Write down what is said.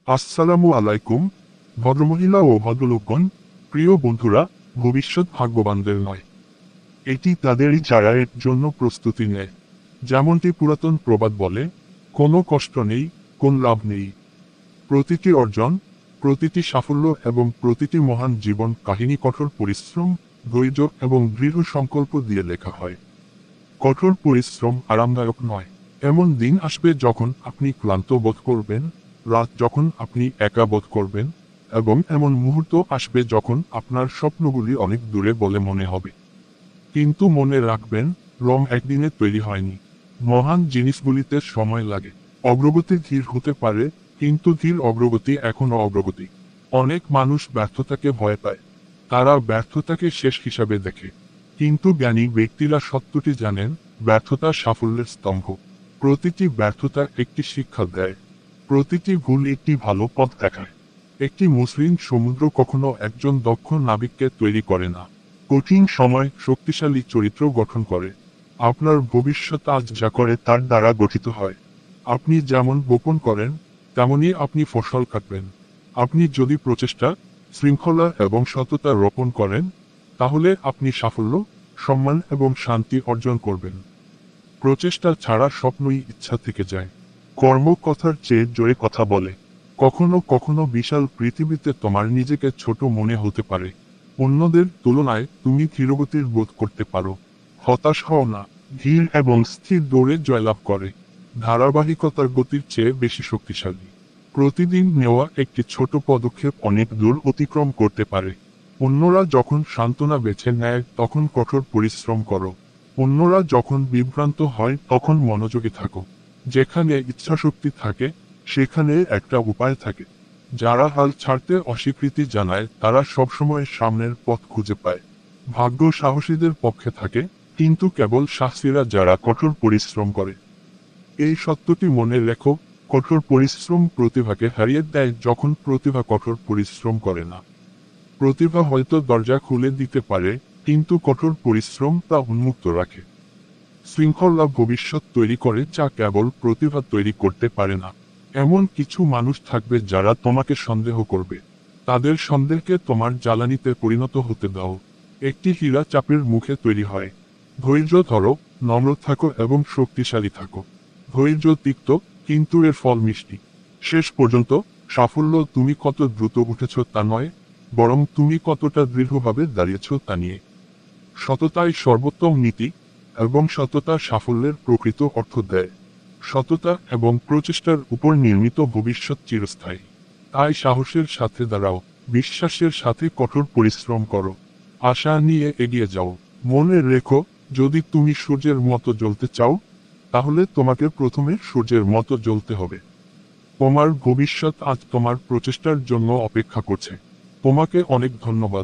আসসালামু আলাইকুম, ভদ্রমহিলা ও ভদ্রলোকগণ, প্রিয় বন্ধুরা। ভবিষ্যৎ ভাগ্যবানদের নয়, এটি তাদেরই যারা এর জন্য প্রস্তুতি নেয়। যেমনটি পুরাতন প্রবাদ বলে, কোনো কষ্ট নেই, কোন লাভ নেই। প্রতিটি অর্জন, প্রতিটি সাফল্য এবং প্রতিটি মহান জীবন কাহিনী কঠোর পরিশ্রম, ধৈর্য এবং দৃঢ় সংকল্প দিয়ে লেখা হয়। কঠোর পরিশ্রম আরামদায়ক নয়। এমন দিন আসবে যখন আপনি ক্লান্ত বোধ করবেন, রাত যখন আপনি একা বোধ করবেন, এবং এমন মুহূর্ত আসবে যখন আপনার স্বপ্নগুলি অনেক দূরে বলে মনে হবে। কিন্তু মনে রাখবেন, রং একদিনে তৈরি হয়নি। মহান জিনিসগুলিতে সময় লাগে। অগ্রগতি ধীর হতে পারে, কিন্তু ধীর অগ্রগতি এখনো অগ্রগতি। অনেক মানুষ ব্যর্থতাকে ভয় পায়। তারা ব্যর্থতাকে শেষ হিসাবে দেখে। কিন্তু জ্ঞানী ব্যক্তিরা সত্যটি জানেন, ব্যর্থতা সাফল্যের স্তম্ভ। প্রতিটি ব্যর্থতা একটি শিক্ষা দেয়। প্রতিটি ভুল একটি ভালো পথ দেখায়। একটি মসৃণ সমুদ্র কখনো একজন দক্ষ নাবিককে তৈরি করে না। কঠিন সময় শক্তিশালী চরিত্র গঠন করে। আপনার ভবিষ্যৎ আজ যা করে তার দ্বারা গঠিত হয়। আপনি যেমন বপন করেন, তেমনই আপনি ফসল কাটবেন। আপনি যদি প্রচেষ্টা, শৃঙ্খলা এবং সততা রোপণ করেন, তাহলে আপনি সাফল্য, সম্মান এবং শান্তি অর্জন করবেন। প্রচেষ্টা ছাড়া স্বপ্নই ইচ্ছা থেকে যায়। কর্ম কথার চেয়ে জোরে কথা বলে। কখনো কখনো বিশাল পৃথিবীতে তোমার নিজেকে ছোট মনে হতে পারে। অন্যদের তুলনায় তুমি ধীরগতির বোধ করতে পারো। হতাশ হও না। ধীর এবং স্থির দৌড়ে জয়লাভ করে। ধারাবাহিকতার গতির চেয়ে বেশি শক্তিশালী। প্রতিদিন নেওয়া একটি ছোট পদক্ষেপ অনেক দূর অতিক্রম করতে পারে। অন্যরা যখন সান্ত্বনা বেছে নেয় তখন কঠোর পরিশ্রম করো। অন্যরা যখন বিভ্রান্ত হয় তখন মনোযোগী থাকো। যেখানে ইচ্ছাশক্তি থাকে, সেখানে একটা উপায় থাকে। যারা হাল ছাড়তে অস্বীকৃতি জানায় তারা সবসময় সামনের পথ খুঁজে পায়। ভাগ্য সাহসীদের পক্ষে থাকে, কিন্তু কেবল সাহসীরা যারা কঠোর পরিশ্রম করে। এই সত্যটি মনে রেখো, কঠোর পরিশ্রম প্রতিভাকে হারিয়ে দেয় যখন প্রতিভা কঠোর পরিশ্রম করে না। প্রতিভা হয়তো দরজা খুলে দিতে পারে, কিন্তু কঠোর পরিশ্রম তা উন্মুক্ত রাখে। শৃঙ্খলা ভবিষ্যৎ তৈরি করে যা কেবল প্রতিভা তৈরি করতে পারে না। এমন কিছু মানুষ থাকবে যারা তোমাকে সন্দেহ করবে। তাদের সন্দেহকে তোমার জ্বালানিতে পরিণত হতে দাও। একটি হীরা চাপের মুখে তৈরি হয়। ধৈর্য ধরো, নম্র থাকো এবং শক্তিশালী থাকো। ধৈর্য তিক্ত, কিন্তু এর ফল মিষ্টি। শেষ পর্যন্ত সাফল্য তুমি কত দ্রুত উঠেছ তা নয়, বরং তুমি কতটা দৃঢ়ভাবে দাঁড়িয়েছ তা নিয়ে। সততাই সর্বোত্তম নীতি, এবং সততা সাফল্যের প্রকৃত অর্থ দেয়। সততা এবং প্রচেষ্টার উপর নির্মিত ভবিষ্যৎ চিরস্থায়ী। তাই সাহসের সাথে দাঁড়াও, বিশ্বাসের সাথে কঠোর পরিশ্রম করো। আশা নিয়ে এগিয়ে যাও। মনে রেখো, যদি তুমি সূর্যের মতো জ্বলতে চাও, তাহলে তোমাকে প্রথমে সূর্যের মতো জ্বলতে হবে। তোমার ভবিষ্যৎ আজ তোমার প্রচেষ্টার জন্য অপেক্ষা করছে। তোমাকে অনেক ধন্যবাদ।